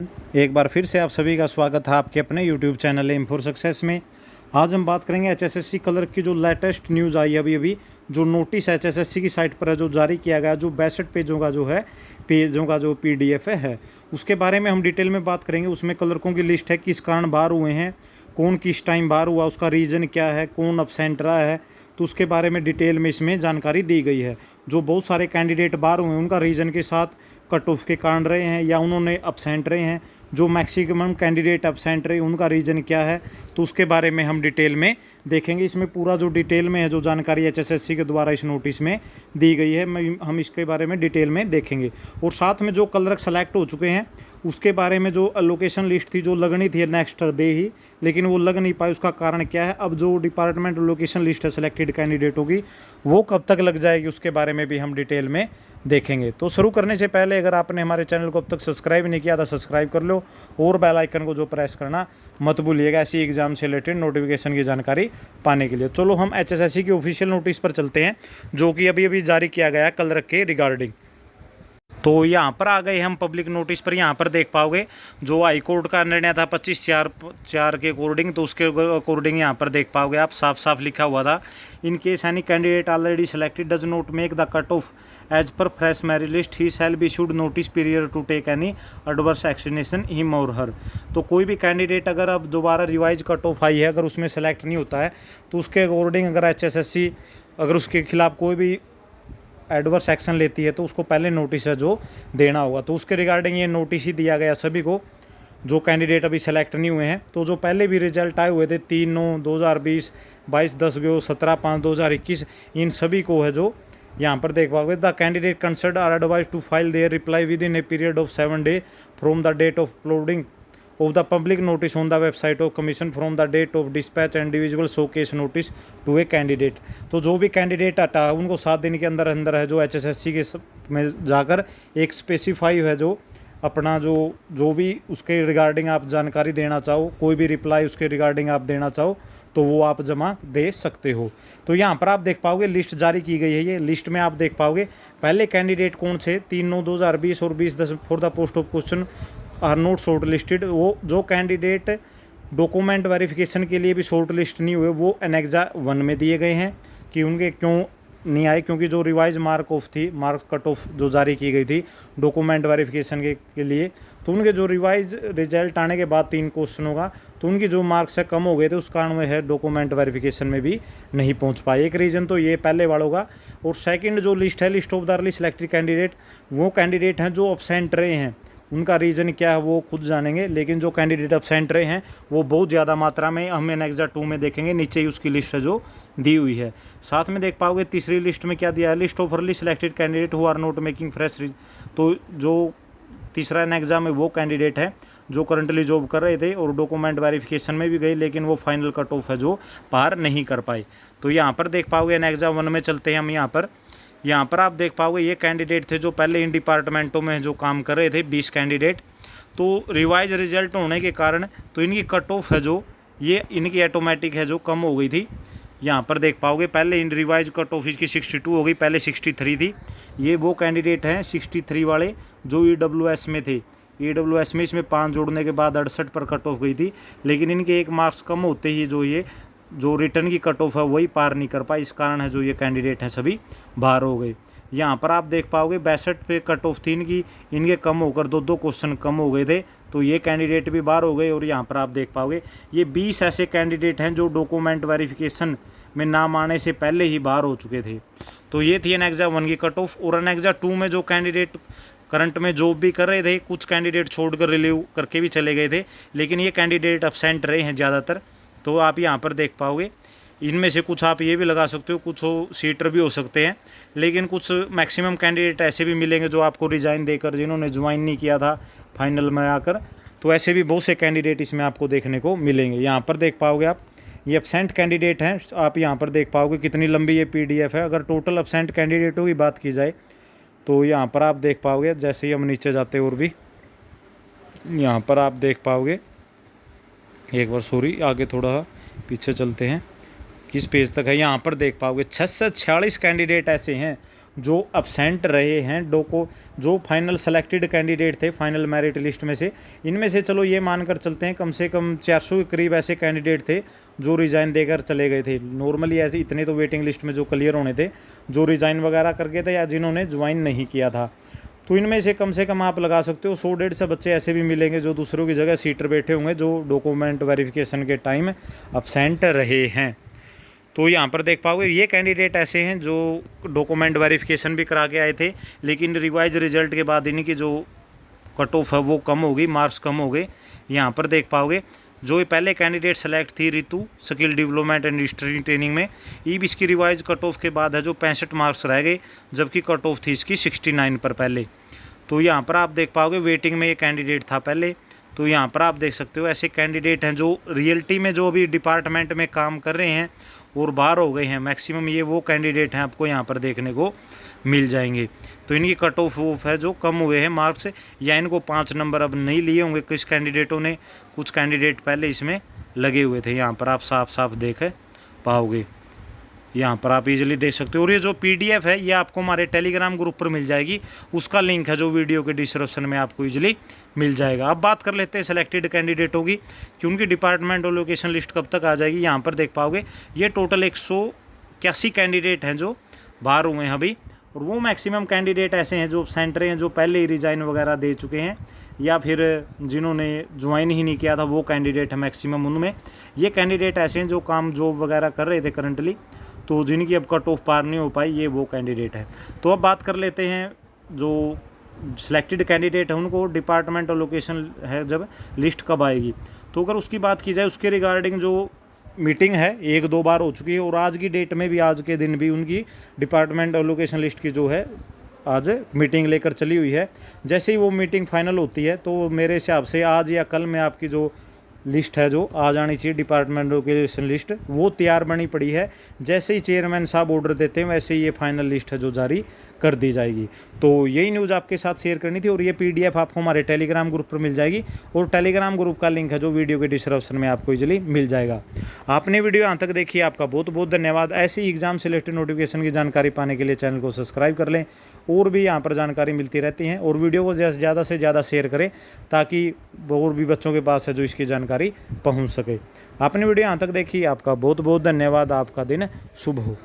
एक बार फिर से आप सभी का स्वागत है आपके अपने YouTube channel aim for success में। आज हम बात करेंगे HSSC क्लर्क की जो लेटेस्ट न्यूज़ आई है अभी जो नोटिस HSSC की साइट पर है जो जारी किया गया, जो 62 पेजों का जो PDF है उसके बारे में हम डिटेल में बात करेंगे। उसमें क्लर्कों की लिस्ट है, किस कारण बाहर हुए हैं, कौन किस टाइम बाहर हुआ, उसका रीज़न क्या है, कौन अब्सेंट रहा है, तो उसके बारे में डिटेल में इसमें जानकारी दी गई है। जो बहुत सारे कैंडिडेट बाहर हुए हैं उनका रीज़न के साथ कट ऑफ के कारण रहे हैं या उन्होंने अब्सेंट रहे हैं, जो मैक्सिमम कैंडिडेट अब्सेंट रहे उनका रीज़न क्या है, तो उसके बारे में हम डिटेल में देखेंगे। इसमें पूरा जो डिटेल में है जो जानकारी HSSC के द्वारा इस नोटिस में दी गई है हम इसके बारे में डिटेल में देखेंगे। और साथ में जो क्लर्क सेलेक्ट हो चुके हैं उसके बारे में जो लोकेशन लिस्ट थी जो लगनी थी नेक्स्ट डे ही, लेकिन वो लग नहीं पाई, उसका कारण क्या है। अब जो डिपार्टमेंट लोकेशन लिस्ट है सेलेक्टेड कैंडिडेटों की वो कब तक लग जाएगी उसके बारे में भी हम डिटेल में देखेंगे। तो शुरू करने से पहले अगर आपने हमारे चैनल को अब तक सब्सक्राइब नहीं किया था सब्सक्राइब कर लो और बेल आइकन को जो प्रेस करना मत भूलिएगा ऐसी एग्जाम से रिलेटेड नोटिफिकेशन की जानकारी पाने के लिए। चलो हम HSSC की ऑफिशियल नोटिस पर चलते हैं जो कि अभी जारी किया गया क्लर्क के रिगार्डिंग। तो यहाँ पर आ गए हम पब्लिक नोटिस पर। यहाँ पर देख पाओगे जो हाई कोर्ट का निर्णय था 25/4 के अकॉर्डिंग, तो उसके अकॉर्डिंग यहाँ पर देख पाओगे आप साफ साफ लिखा हुआ था, in case any candidate already selected does not make the cut off age पर fresh merit list he shall be issued notice period to take any adverse action on him or her. तो कोई भी कैंडिडेट अगर अब दोबारा revise cut off आई है, अगर उसमें सेलेक्ट नहीं होता है तो उसके अकॉर्डिंग अगर HSSC अगर उसके खिलाफ कोई भी एडवर्स एक्शन लेती है तो उसको पहले नोटिस है जो देना होगा। तो उसके रिगार्डिंग ये नोटिस ही दिया गया सभी को जो कैंडिडेट अभी सेलेक्ट नहीं हुए हैं। तो जो पहले भी रिजल्ट आए हुए थे 3/9/2020, 22/10 17/5/2021, इन सभी को है जो यहाँ पर देख पाओगे the candidate concern are advise to file their reply within a period of 7 days from the date of uploading of the public notice on the website of commission from the date of dispatch and individual showcase notice to a candidate। तो जो भी candidate आता है उनको 7 दिन के अंदर अंदर है जो HSSC के में जाकर एक स्पेसिफाई है जो अपना जो भी उसके रिगार्डिंग आप जानकारी देना चाहो, कोई भी रिप्लाई उसके रिगार्डिंग आप देना चाहो तो वो आप जमा दे सकते हो। तो यहाँ पर आप देख पाओगे लिस्ट जारी की गई है। ये लिस्ट में आप देख पाओगे पहले कैंडिडेट कौन थे 3/9/2020 और 20/10 for the post of question are not shortlisted. वो जो कैंडिडेट डॉक्यूमेंट वेरिफिकेशन के लिए भी शॉर्ट लिस्ट नहीं हुए वो एनेक्सा 1 में दिए गए हैं कि उनके क्यों नहीं आए, क्योंकि जो रिवाइज मार्क ऑफ थी, मार्क्स कट ऑफ जो जारी की गई थी डॉक्यूमेंट वेरिफिकेशन के लिए, तो उनके जो रिवाइज रिजल्ट आने के बाद 3 क्वेश्चन होगा तो उनकी जो मार्क्स है कम हो गए थे, उस कारण वे है डॉक्यूमेंट वेरिफिकेशन में भी नहीं पहुंच पाए। एक रीज़न तो ये पहले वालों का। और सेकंड जो लिस्ट है list of the early selected candidate, वो कैंडिडेट हैं जो अब्सेंट रहे हैं, उनका रीज़न क्या है वो खुद जानेंगे। लेकिन जो कैंडिडेट अब्सेंट रहे हैं वो बहुत ज़्यादा मात्रा में हम एनेक्सा 2 में देखेंगे, नीचे ही उसकी लिस्ट है जो दी हुई है। साथ में देख पाओगे तीसरी लिस्ट में क्या दिया है, list of early selected candidate who are not making fresh. तो जो तीसरा एनेक्सा में वो कैंडिडेट है जो करंटली जॉब कर रहे थे और डॉक्यूमेंट वेरिफिकेशन में भी गए लेकिन वो फाइनल कट ऑफ है जो पार नहीं कर पाए। तो यहाँ पर देख पाओगे एनेक्सा 1 में चलते हैं हम। यहाँ पर आप देख पाओगे ये कैंडिडेट थे जो पहले इन डिपार्टमेंटों में जो काम कर रहे थे 20 कैंडिडेट। तो रिवाइज रिजल्ट होने के कारण तो इनकी कट ऑफ है जो ये इनकी ऑटोमेटिक है जो कम हो गई थी। यहाँ पर देख पाओगे पहले इन रिवाइज कट ऑफ इसकी 62 हो गई, पहले 63 थी। ये वो कैंडिडेट हैं 63 वाले जो EWS में थे। EWS में इसमें 5 जोड़ने के बाद 68 पर कट ऑफ गई थी, लेकिन इनके 1 मार्क्स कम होते ही जो रिटर्न की कट ऑफ है वही पार नहीं कर पाई, इस कारण है जो ये कैंडिडेट हैं सभी बाहर हो गए। यहाँ पर आप देख पाओगे 62 पे कट ऑफ थी इनकी, इनके कम होकर 2 क्वेश्चन कम हो गए थे, तो ये कैंडिडेट भी बाहर हो गए। और यहाँ पर आप देख पाओगे ये 20 ऐसे कैंडिडेट हैं जो डॉक्यूमेंट वेरिफिकेशन में नाम आने से पहले ही बाहर हो चुके थे। तो ये थी एनेक्सा 1 की कट ऑफ। और एनेक्सा 2 में जो कैंडिडेट करंट में जॉब भी कर रहे थे, कुछ कैंडिडेट छोड़कर रिलीव करके भी चले गए थे, लेकिन ये कैंडिडेट अब्सेंट रहे हैं ज़्यादातर। तो आप यहाँ पर देख पाओगे इनमें से कुछ आप ये भी लगा सकते हो, कुछ सीटर भी हो सकते हैं, लेकिन कुछ मैक्सिमम कैंडिडेट ऐसे भी मिलेंगे जो आपको रिज़ाइन देकर जिन्होंने ज्वाइन नहीं किया था फाइनल में आकर, तो ऐसे भी बहुत से कैंडिडेट इसमें आपको देखने को मिलेंगे। यहाँ पर देख पाओगे आप ये एब्सेंट कैंडिडेट हैं। आप यहाँ पर देख पाओगे कितनी लंबी ये PDF है। अगर टोटल एब्सेंट कैंडिडेटों की बात की जाए तो यहाँ पर आप देख पाओगे, जैसे ही हम नीचे जाते और भी यहाँ पर आप देख पाओगे, एक बार सॉरी आगे थोड़ा पीछे चलते हैं, किस पेज तक है। यहाँ पर देख पाओगे 646 कैंडिडेट ऐसे हैं जो अब्सेंट रहे हैं जो फाइनल सेलेक्टेड कैंडिडेट थे फाइनल मेरिट लिस्ट में से, इनमें से चलो ये मानकर चलते हैं कम से कम 400 के करीब ऐसे कैंडिडेट थे जो रिज़ाइन देकर चले गए थे। नॉर्मली ऐसे इतने तो वेटिंग लिस्ट में जो क्लियर होने थे, जो रिज़ाइन वगैरह कर गए थे या जिन्होंने ज्वाइन नहीं किया था। तो इनमें से कम आप लगा सकते हो 100-150 बच्चे ऐसे भी मिलेंगे जो दूसरों की जगह सीटर बैठे होंगे, जो डॉक्यूमेंट वेरिफिकेशन के टाइम अब्सेंट रहे हैं। तो यहाँ पर देख पाओगे ये कैंडिडेट ऐसे हैं जो डॉक्यूमेंट वेरिफिकेशन भी करा के आए थे, लेकिन रिवाइज रिजल्ट के बाद इनकी जो कट ऑफ है वो कम हो गई, मार्क्स कम हो गए। यहाँ पर देख पाओगे जो ये पहले कैंडिडेट सेलेक्ट थी Ritu skill development and industry training में, ये भी इसकी रिवाइज कट ऑफ के बाद है जो 65 मार्क्स रह गए, जबकि कट ऑफ थी इसकी 69 पर पहले। तो यहाँ पर आप देख पाओगे वेटिंग में ये कैंडिडेट था पहले। तो यहाँ पर आप देख सकते हो ऐसे कैंडिडेट हैं जो रियलिटी में जो अभी डिपार्टमेंट में काम कर रहे हैं और बाहर हो गए हैं मैक्सिमम, ये वो कैंडिडेट हैं आपको यहाँ पर देखने को मिल जाएंगे। तो इनकी कट ऑफ है जो कम हुए हैं मार्क्स, या इनको 5 नंबर अब नहीं लिए होंगे किस कैंडिडेटों ने, कुछ कैंडिडेट पहले इसमें लगे हुए थे। यहाँ पर आप साफ साफ देख पाओगे, यहाँ पर आप इजीली देख सकते हो। और ये जो पीडीएफ है ये आपको हमारे टेलीग्राम ग्रुप पर मिल जाएगी, उसका लिंक है जो वीडियो के डिस्क्रिप्शन में आपको इजीली मिल जाएगा। अब बात कर लेते हैं सेलेक्टेड कैंडिडेटों की कि उनकी डिपार्टमेंट और लोकेशन लिस्ट कब तक आ जाएगी। यहाँ पर देख पाओगे ये टोटल 181 कैंडिडेट हैं जो बाहर हुए हैं अभी, और वो मैक्सिमम कैंडिडेट ऐसे हैं जो सेंटर हैं जो पहले ही रिजाइन वगैरह दे चुके हैं, या फिर जिन्होंने ज्वाइन ही नहीं किया था वो कैंडिडेट है मैक्सिमम। उनमें ये कैंडिडेट ऐसे हैं जो काम जॉब वगैरह कर रहे थे करंटली, तो जिनकी अब कट ऑफ पार नहीं हो पाई, ये वो कैंडिडेट है। तो अब बात कर लेते हैं जो सिलेक्टेड कैंडिडेट है उनको डिपार्टमेंट और लोकेशन है जब लिस्ट कब आएगी। तो अगर उसकी बात की जाए उसके रिगार्डिंग जो मीटिंग है 1-2 बार हो चुकी है, और आज की डेट में भी आज के दिन भी उनकी डिपार्टमेंट और लोकेशन लिस्ट की जो है आज मीटिंग लेकर चली हुई है। जैसे ही वो मीटिंग फाइनल होती है तो मेरे हिसाब से आज या कल में आपकी जो लिस्ट है जो आ जानी चाहिए डिपार्टमेंट लोकेशन लिस्ट, वो तैयार बनी पड़ी है। जैसे ही चेयरमैन साहब ऑर्डर देते हैं वैसे ही ये फाइनल लिस्ट है जो जारी कर दी जाएगी। तो यही न्यूज़ आपके साथ शेयर करनी थी, और ये पीडीएफ आपको हमारे टेलीग्राम ग्रुप पर मिल जाएगी, और टेलीग्राम ग्रुप का लिंक है जो वीडियो के डिस्क्रिप्शन में आपको इजीली मिल जाएगा। आपने वीडियो यहाँ तक देखी, आपका बहुत बहुत धन्यवाद। ऐसे ही एग्जाम से रिलेटेड नोटिफिकेशन की जानकारी पाने के लिए चैनल को सब्सक्राइब कर लें, और भी यहाँ पर जानकारी मिलती रहती है। और वीडियो को ज़्यादा से ज़्यादा शेयर करें ताकि और भी बच्चों के पास है जो इसकी जानकारी पहुँच सके। आपने वीडियो यहाँ तक देखी, आपका बहुत बहुत धन्यवाद। आपका दिन शुभ हो।